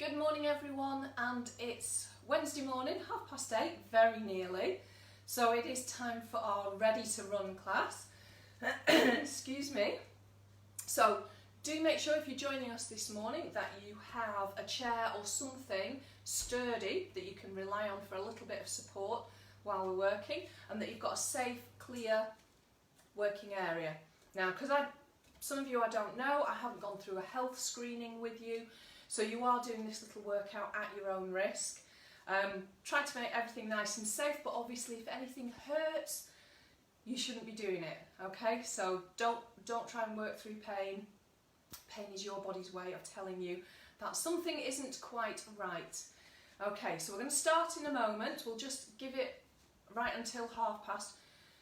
Good morning everyone, and it's Wednesday morning, 8:30, very nearly. So it is time for our Ready to Run class. Excuse me. So do make sure if you're joining us this morning that you have a chair or something sturdy that you can rely on for a little bit of support while we're working, and that you've got a safe, clear working area. Now, because some of you I don't know, I haven't gone through a health screening with you, so you are doing this little workout at your own risk. Try to make everything nice and safe, but obviously if anything hurts, you shouldn't be doing it, okay? So don't try and work through pain. Pain is your body's way of telling you that something isn't quite right. Okay, so we're going to start in a moment. We'll just give it right until 8:30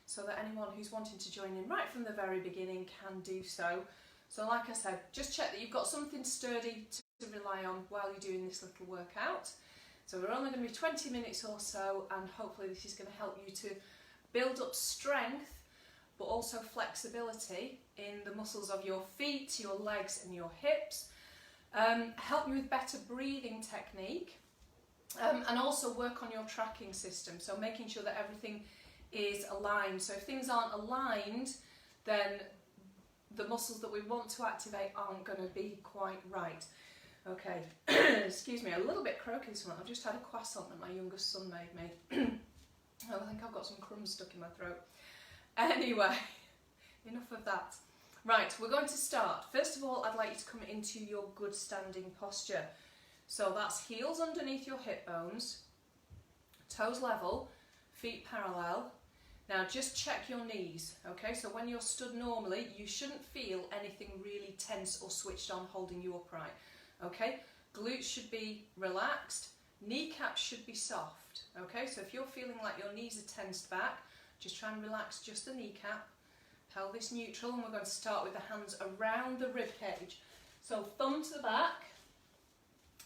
so that anyone who's wanting to join in right from the very beginning can do so. So like I said, just check that you've got something sturdy to rely on while you're doing this little workout. So we're only going to be 20 minutes or so, and hopefully this is going to help you to build up strength but also flexibility in the muscles of your feet, your legs and your hips, help you with better breathing technique, and also work on your tracking system, so making sure that everything is aligned. So if things aren't aligned, then the muscles that we want to activate aren't going to be quite right. Okay, excuse me, a little bit croaky this morning. I've just had a croissant that my youngest son made me. I think I've got some crumbs stuck in my throat. Anyway, enough of that. Right, we're going to start. First of all, I'd like you to come into your good standing posture. So that's heels underneath your hip bones, toes level, feet parallel. Now just check your knees, okay? So when you're stood normally, you shouldn't feel anything really tense or switched on holding you upright, okay? Glutes should be relaxed, kneecaps should be soft, okay? So if you're feeling like your knees are tensed back, just try and relax just the kneecap, pelvis neutral, and we're going to start with the hands around the rib cage. So thumb to the back,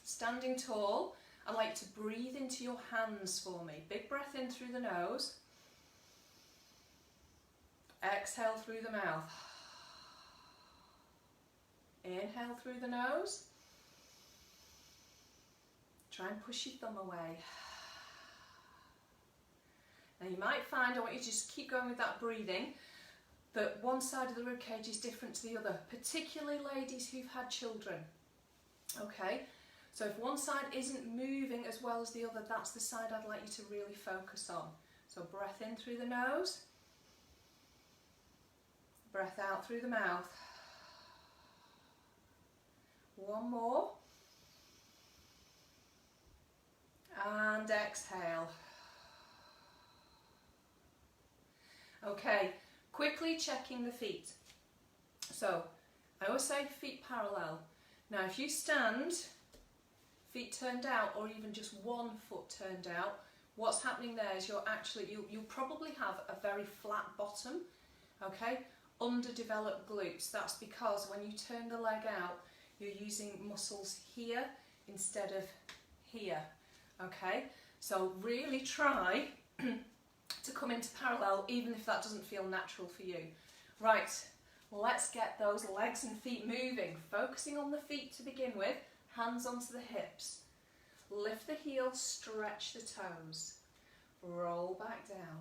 standing tall. I'd like you to breathe into your hands for me. Big breath in through the nose. Exhale through the mouth. Inhale through the nose. Try and push your thumb away. Now you might find, I want you to just keep going with that breathing, that one side of the rib cage is different to the other, particularly ladies who've had children. Okay, so if one side isn't moving as well as the other, that's the side I'd like you to really focus on. So breath in through the nose, breath out through the mouth. One more. And exhale. Okay, quickly checking the feet. So I always say feet parallel. Now if you stand, feet turned out, or even just one foot turned out, what's happening there is you'll probably have a very flat bottom, okay? Underdeveloped glutes. That's because when you turn the leg out, you're using muscles here instead of here, okay? So really try to come into parallel, even if that doesn't feel natural for you. Right, let's get those legs and feet moving. Focusing on the feet to begin with, hands onto the hips. Lift the heels, stretch the toes. Roll back down.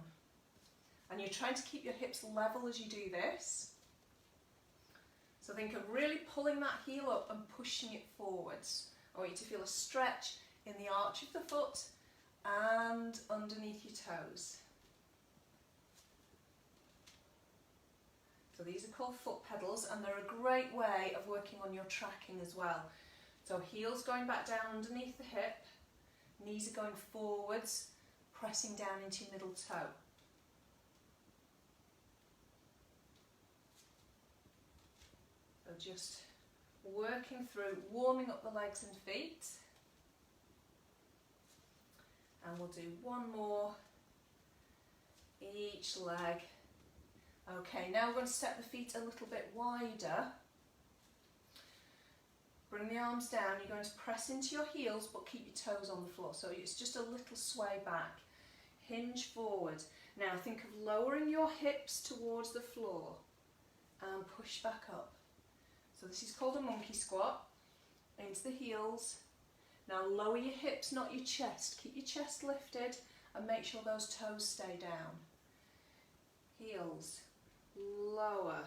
And you're trying to keep your hips level as you do this. So think of really pulling that heel up and pushing it forwards. I want you to feel a stretch in the arch of the foot and underneath your toes. So these are called foot pedals, and they're a great way of working on your tracking as well. So heels going back down underneath the hip, knees are going forwards, pressing down into your middle toe. So just working through, warming up the legs and feet. And we'll do one more each leg. Okay, now we're going to step the feet a little bit wider. Bring the arms down. You're going to press into your heels but keep your toes on the floor. So it's just a little sway back. Hinge forward. Now think of lowering your hips towards the floor and push back up. So this is called a monkey squat. Into the heels, Now lower your hips, not your chest. Keep your chest lifted and make sure those toes stay down. Heels, lower.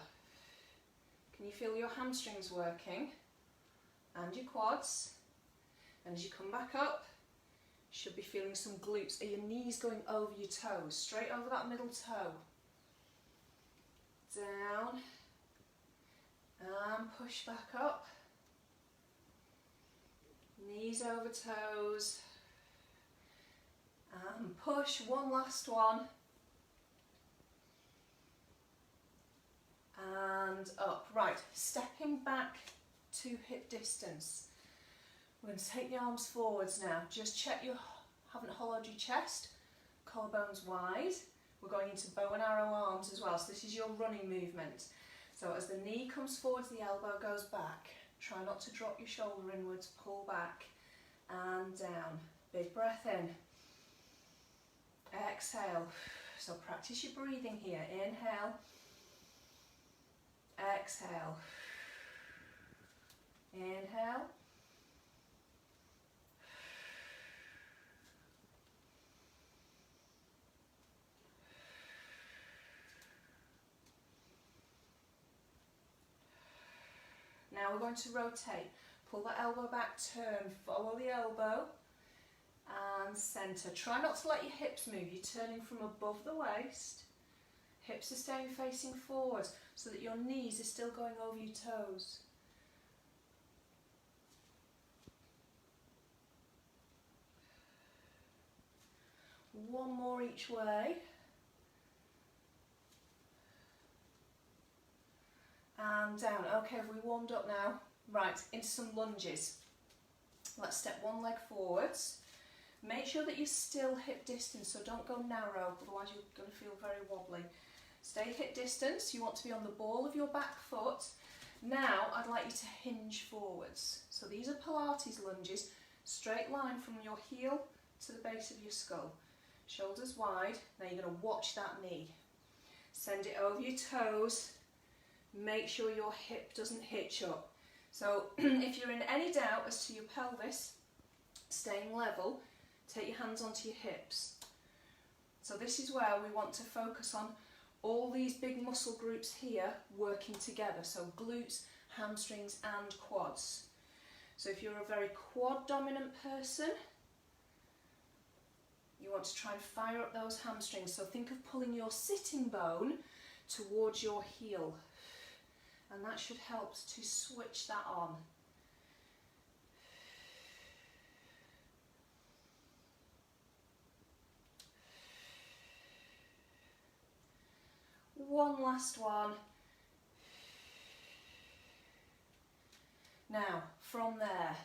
Can you feel your hamstrings working? And your quads. And as you come back up, you should be feeling some glutes. Are your knees going over your toes? Straight over that middle toe. Down. And push back up. Knees over toes. And push. One last one. And up. Right, stepping back to hip distance. We're going to take the arms forwards now. Just check you haven't hollowed your chest. Collarbones wide. We're going into bow and arrow arms as well. So this is your running movement. So as the knee comes forwards, the elbow goes back. Try not to drop your shoulder inwards. Pull back and down. Big breath in. Exhale. So practice your breathing here. Inhale. Exhale. Inhale. Now we're going to rotate. Pull the elbow back, turn, follow the elbow and centre. Try not to let your hips move. You're turning from above the waist. Hips are staying facing forward so that your knees are still going over your toes. One more each way. And down. Okay, have we warmed up now? Right, into some lunges. Let's step one leg forwards. Make sure that you're still hip distance, so don't go narrow, otherwise you're going to feel very wobbly. Stay hip distance. You want to be on the ball of your back foot. Now I'd like you to hinge forwards. So these are Pilates lunges, straight line from your heel to the base of your skull. Shoulders wide. Now you're going to watch that knee. Send it over your toes. Make sure your hip doesn't hitch up. So if you're in any doubt as to your pelvis staying level, take your hands onto your hips. So this is where we want to focus on all these big muscle groups here working together. So glutes, hamstrings and quads. So if you're a very quad dominant person, you want to try and fire up those hamstrings. So think of pulling your sitting bone towards your heel. And that should help to switch that on. One last one. Now, from there,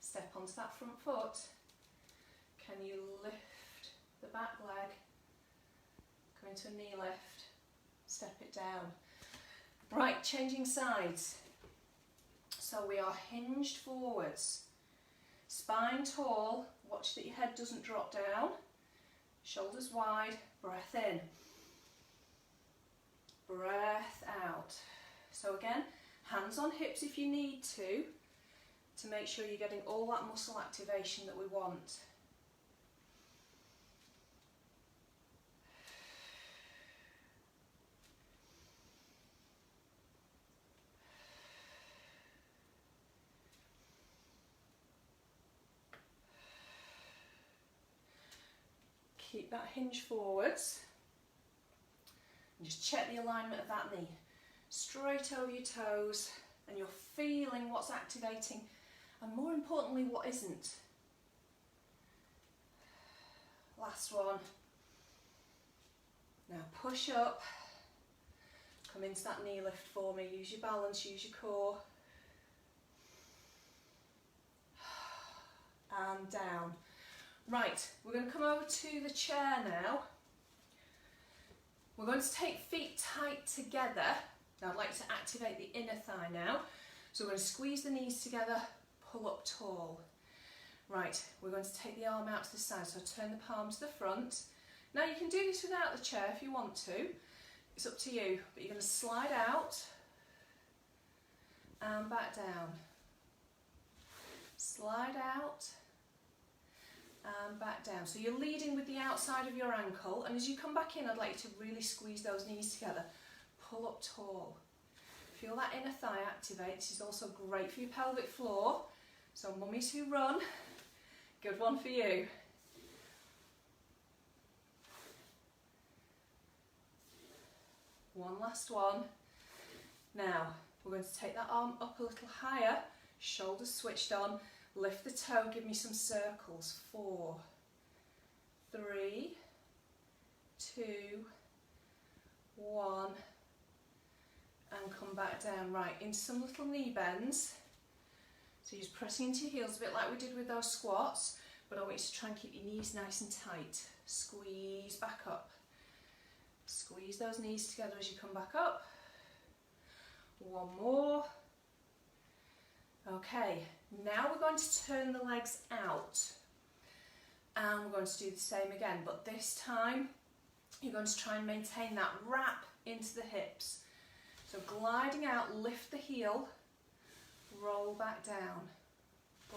step onto that front foot. Can you lift the back leg? Go into a knee lift. Step it down. Right, changing sides. So we are hinged forwards. Spine tall. Watch that your head doesn't drop down. Shoulders wide. Breath in. Breath out. So again, hands on hips if you need to make sure you're getting all that muscle activation that we want. Keep that hinge forwards. And just check the alignment of that knee. Straight over your toes, and you're feeling what's activating and more importantly what isn't. Last one. Now push up. Come into that knee lift for me. Use your balance, use your core. And down. Right, we're going to come over to the chair now. We're going to take feet tight together. Now I'd like to activate the inner thigh now. So we're going to squeeze the knees together, pull up tall. Right, we're going to take the arm out to the side, so turn the palm to the front. Now you can do this without the chair if you want to. It's up to you, but you're going to slide out and back down. slide out and back down. So you're leading with the outside of your ankle, and as you come back in, I'd like you to really squeeze those knees together. Pull up tall. Feel that inner thigh activate. This is also great for your pelvic floor. So mummies who run, good one for you. One last one. Now, we're going to take that arm up a little higher, shoulders switched on, lift the toe, give me some circles. 4, 3, 2, 1, and come back down. Right, into some little knee bends. So you're just pressing into your heels, a bit like we did with those squats, but I want you to try and keep your knees nice and tight. Squeeze back up. Squeeze those knees together as you come back up. One more. Okay, now we're going to turn the legs out. And we're going to do the same again, but this time you're going to try and maintain that wrap into the hips. So gliding out, lift the heel, roll back down.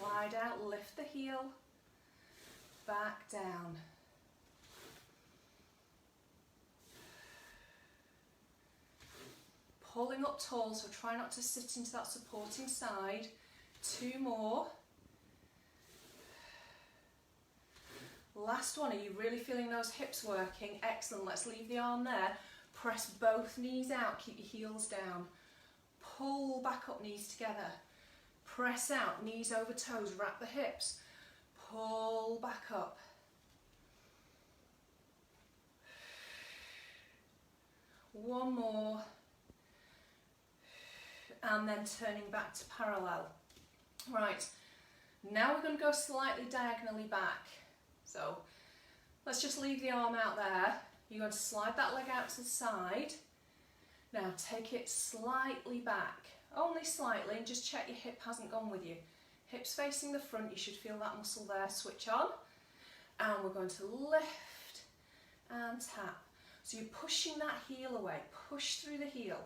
Glide out, lift the heel, back down. Pulling up tall, so try not to sit into that supporting side. 2 more. Last one, are you really feeling those hips working? Excellent, let's leave the arm there. Press both knees out, keep your heels down. Pull back up, knees together. Press out, knees over toes, wrap the hips. Pull back up. One more. And then turning back to parallel. Right, now we're going to go slightly diagonally back. So let's just leave the arm out there. You're going to slide that leg out to the side. Now take it slightly back, only slightly, and just check your hip hasn't gone with you. Hips facing the front, you should feel that muscle there, switch on. And we're going to lift and tap. So you're pushing that heel away, push through the heel.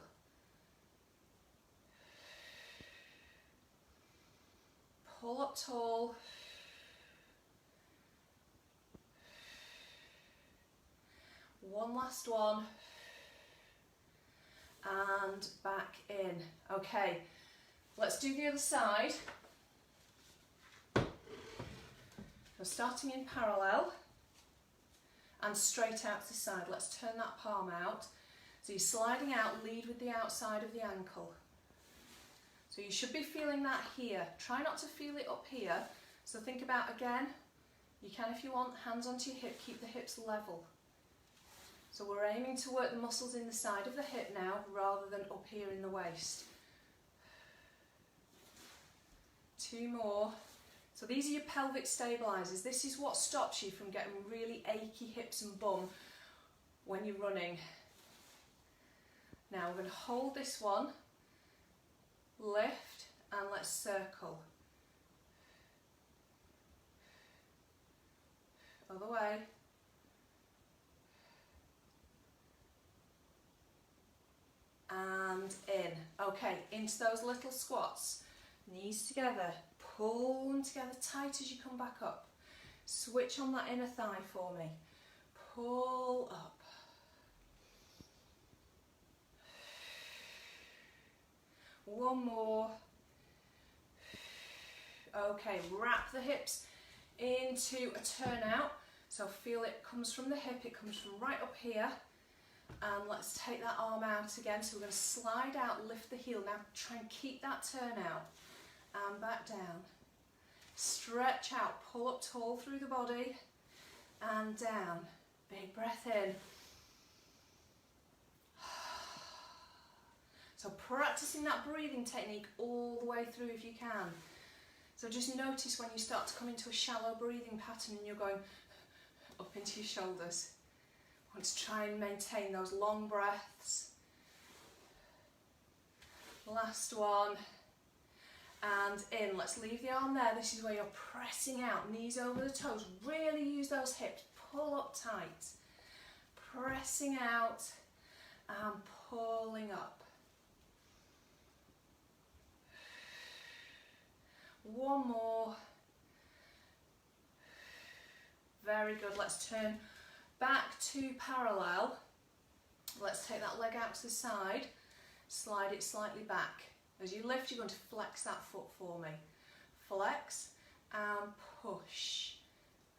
Pull up tall. One last one. And back in. Okay, let's do the other side. So starting in parallel and straight out to the side. Let's turn that palm out. So you're sliding out, lead with the outside of the ankle. So you should be feeling that here. Try not to feel it up here. So think about, again, you can if you want, hands onto your hip, keep the hips level. So we're aiming to work the muscles in the side of the hip now rather than up here in the waist. 2 more. So these are your pelvic stabilisers. This is what stops you from getting really achy hips and bum when you're running. Now we're going to hold this one. Lift and let's circle. Other way. And in. Okay, into those little squats. Knees together. Pull them together tight as you come back up. Switch on that inner thigh for me. Pull up. One more. Okay, wrap the hips into a turnout. So feel it comes from the hip, it comes from right up here. And let's take that arm out again. So we're going to slide out, lift the heel. Now try and keep that turnout. And back down. Stretch out, pull up tall through the body. And down. Big breath in. So practicing that breathing technique all the way through if you can. So just notice when you start to come into a shallow breathing pattern and you're going up into your shoulders. Want to try and maintain those long breaths. Last one. And in. Let's leave the arm there. This is where you're pressing out, knees over the toes. Really use those hips. Pull up tight. Pressing out and pulling up. One more. Very good. Let's turn back to parallel. Let's take that leg out to the side, slide it slightly back. As you lift, you're going to flex that foot for me. Flex and push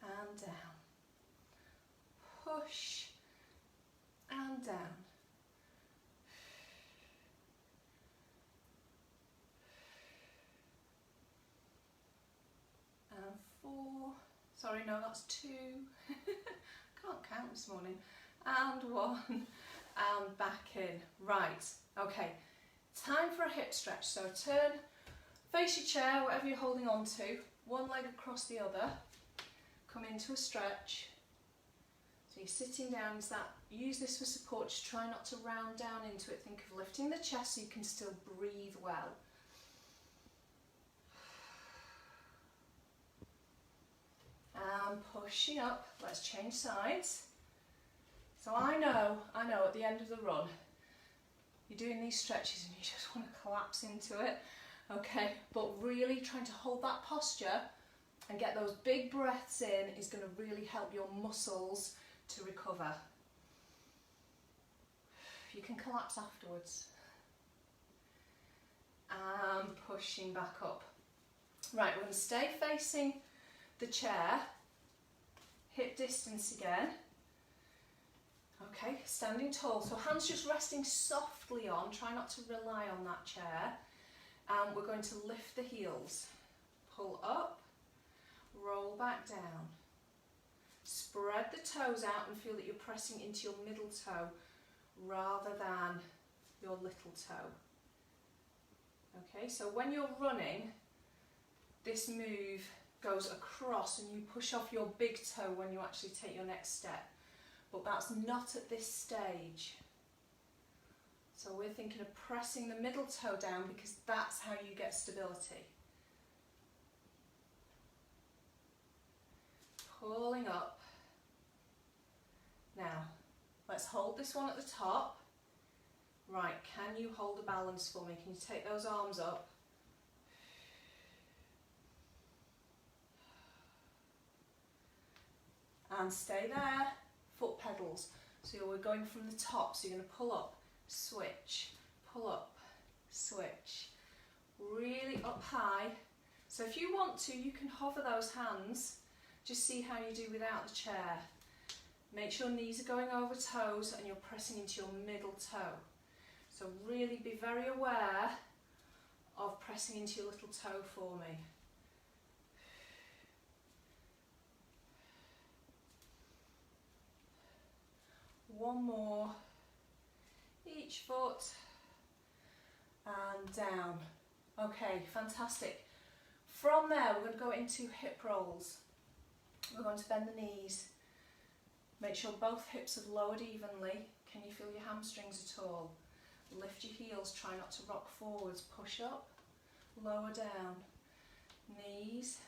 and down. Push and down. And 4. Sorry, no, that's 2. Can't count this morning. And 1. And back in. Right, okay. Time for a hip stretch. So turn, face your chair, whatever you're holding on to. One leg across the other. Come into a stretch. So you're sitting down. Use this for support. Just try not to round down into it. Think of lifting the chest so you can still breathe well. And pushing up. Let's change sides. So I know at the end of the run, you're doing these stretches and you just want to collapse into it, okay? But really trying to hold that posture and get those big breaths in is going to really help your muscles to recover. You can collapse afterwards. And pushing back up. Right, we're going to stay facing the chair, hip distance again. Okay, standing tall, so hands just resting softly on, try not to rely on that chair. And we're going to lift the heels. Pull up, roll back down. Spread the toes out and feel that you're pressing into your middle toe rather than your little toe. Okay, so when you're running, this move goes across and you push off your big toe when you actually take your next step. But that's not at this stage. So we're thinking of pressing the middle toe down because that's how you get stability. Pulling up. Now, let's hold this one at the top. Right, can you hold a balance for me? Can you take those arms up? And stay there. Foot pedals. So we're going from the top. So you're going to pull up, switch, pull up, switch. Really up high. So if you want to, you can hover those hands. Just see how you do without the chair. Make sure knees are going over toes and you're pressing into your middle toe. So really be very aware of pressing into your little toe for me. One more, each foot, and down. Okay, fantastic. From there, we're going to go into hip rolls. We're going to bend the knees. Make sure both hips have lowered evenly. Can you feel your hamstrings at all? Lift your heels, try not to rock forwards. Push up, lower down. Knees,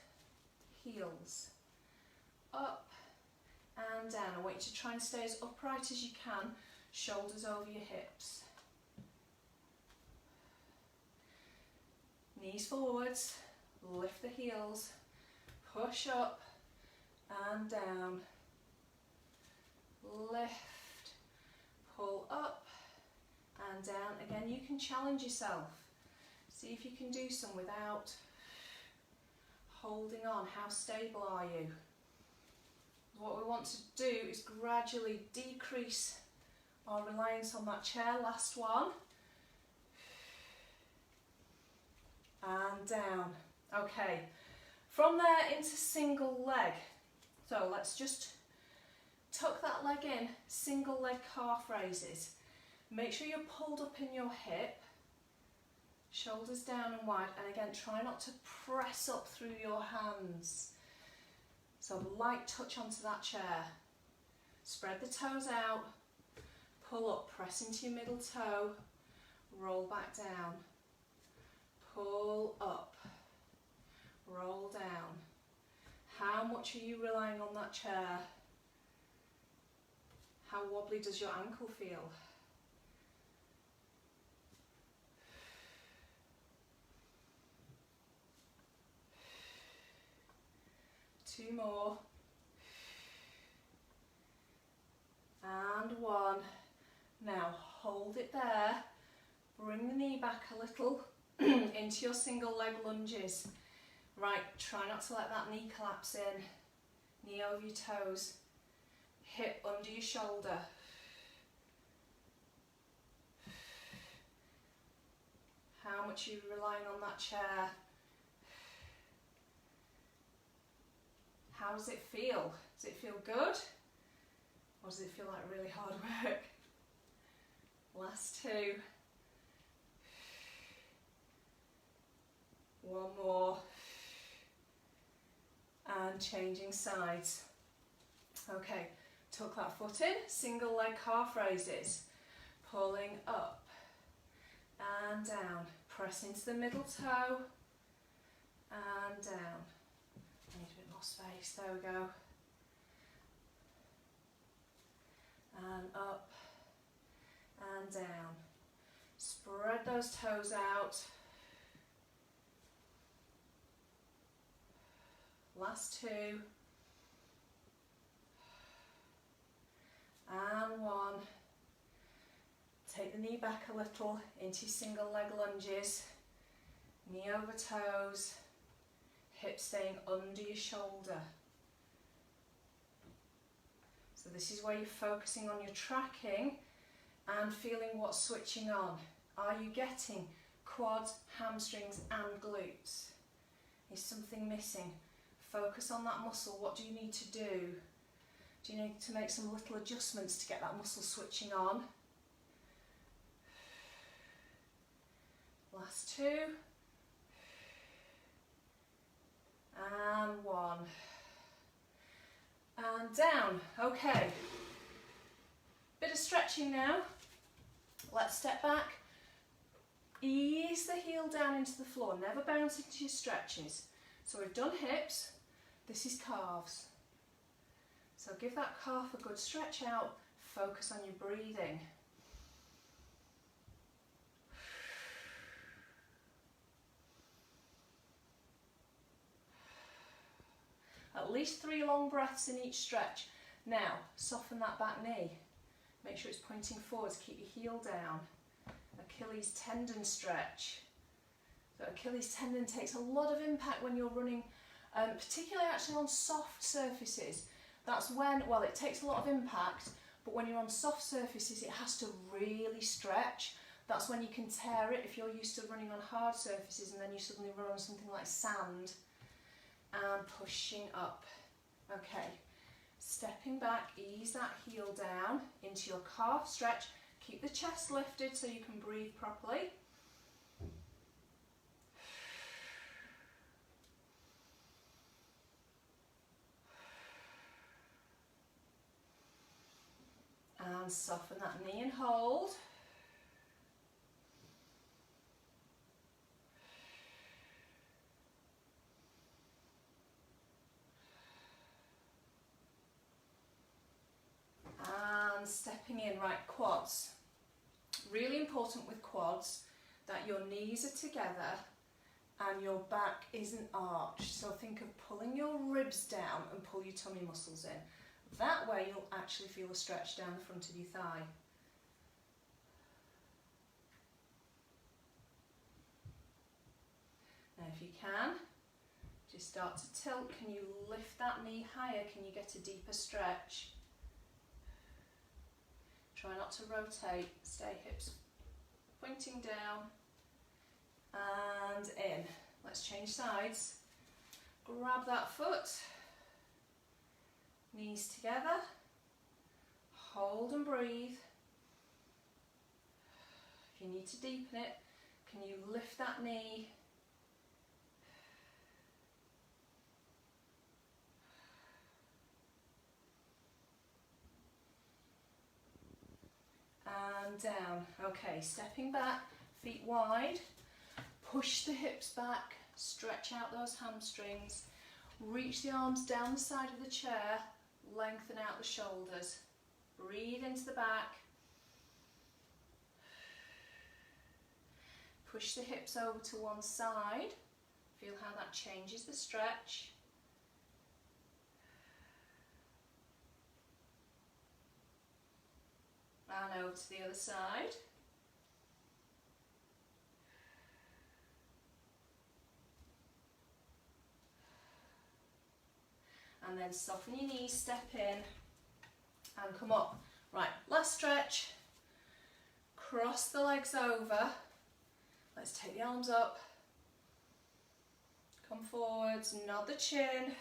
heels, up, and down. I want you to try and stay as upright as you can, shoulders over your hips. Knees forwards, lift the heels, push up and down, lift, pull up and down. Again, you can challenge yourself. See if you can do some without holding on. How stable are you? What we want to do is gradually decrease our reliance on that chair. Last one. And down. Okay. From there into single leg. So let's just tuck that leg in. Single leg calf raises. Make sure you're pulled up in your hip. Shoulders down and wide. And again, try not to press up through your hands. So light touch onto that chair. Spread the toes out. Pull up, press into your middle toe. Roll back down. Pull up. Roll down. How much are you relying on that chair? How wobbly does your ankle feel? 2 more. And 1. Now hold it there. Bring the knee back a little into your single leg lunges. Right, try not to let that knee collapse in. Knee over your toes. Hip under your shoulder. How much are you relying on that chair? How does it feel? Does it feel good? Or does it feel like really hard work? Last 2. 1 more. And changing sides. Okay, tuck that foot in, single leg calf raises. Pulling up and down. Press into the middle toe and down. I need a bit more space, there we go. And up and down. Spread those toes out. Last 2. And 1. Take the knee back a little into single leg lunges. Knee over toes. Hips staying under your shoulder. So this is where you're focusing on your tracking and feeling what's switching on. Are you getting quads, hamstrings and glutes? Is something missing? Focus on that muscle. What do you need to do? Do you need to make some little adjustments to get that muscle switching on? Last 2. And 1. And down. Okay. Bit of stretching now. Let's step back. Ease the heel down into the floor. Never bounce into your stretches. So we've done hips. This is calves. So give that calf a good stretch out. Focus on your breathing. At least 3 long breaths in each stretch. Now, soften that back knee. Make sure it's pointing forwards. Keep your heel down. Achilles tendon stretch. So Achilles tendon takes a lot of impact when you're running, particularly actually on soft surfaces. That's when, well, it takes a lot of impact, but when you're on soft surfaces, it has to really stretch. That's when you can tear it if you're used to running on hard surfaces and then you suddenly run on something like sand. And pushing up. Okay, stepping back, ease that heel down into your calf stretch. Keep the chest lifted so you can breathe properly. And soften that knee and hold. And stepping in, right, quads. Really important with quads that your knees are together and your back isn't arched. So think of pulling your ribs down and pull your tummy muscles in. That way you'll actually feel a stretch down the front of your thigh. Now if you can, just start to tilt. Can you lift that knee higher? Can you get a deeper stretch? Try not to rotate, stay hips pointing down and in. Let's change sides. Grab that foot, knees together, hold and breathe. If you need to deepen it, can you lift that knee? And down. Okay, stepping back, feet wide, push the hips back, stretch out those hamstrings, reach the arms down the side of the chair, lengthen out the shoulders, breathe into the back, push the hips over to one side, feel how that changes the stretch. Over to the other side. And then soften your knees, step in and come up. Right, last stretch. Cross the legs over. Let's take the arms up. Come forwards, nod the chin.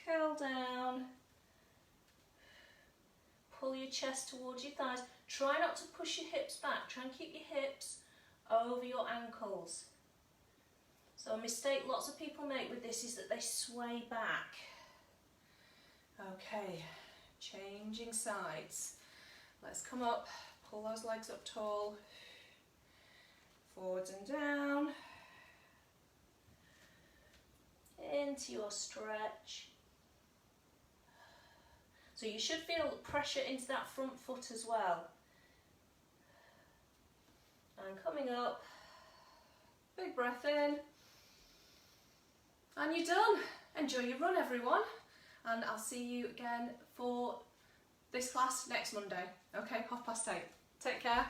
Curl down. Pull your chest towards your thighs. Try not to push your hips back. Try and keep your hips over your ankles. So a mistake lots of people make with this is that they sway back. Okay, changing sides. Let's come up, pull those legs up tall. Forwards and down. Into your stretch. So you should feel pressure into that front foot as well. And coming up, big breath in. And you're done. Enjoy your run, everyone. And I'll see you again for this class next Monday. Okay, 8:30. Take care.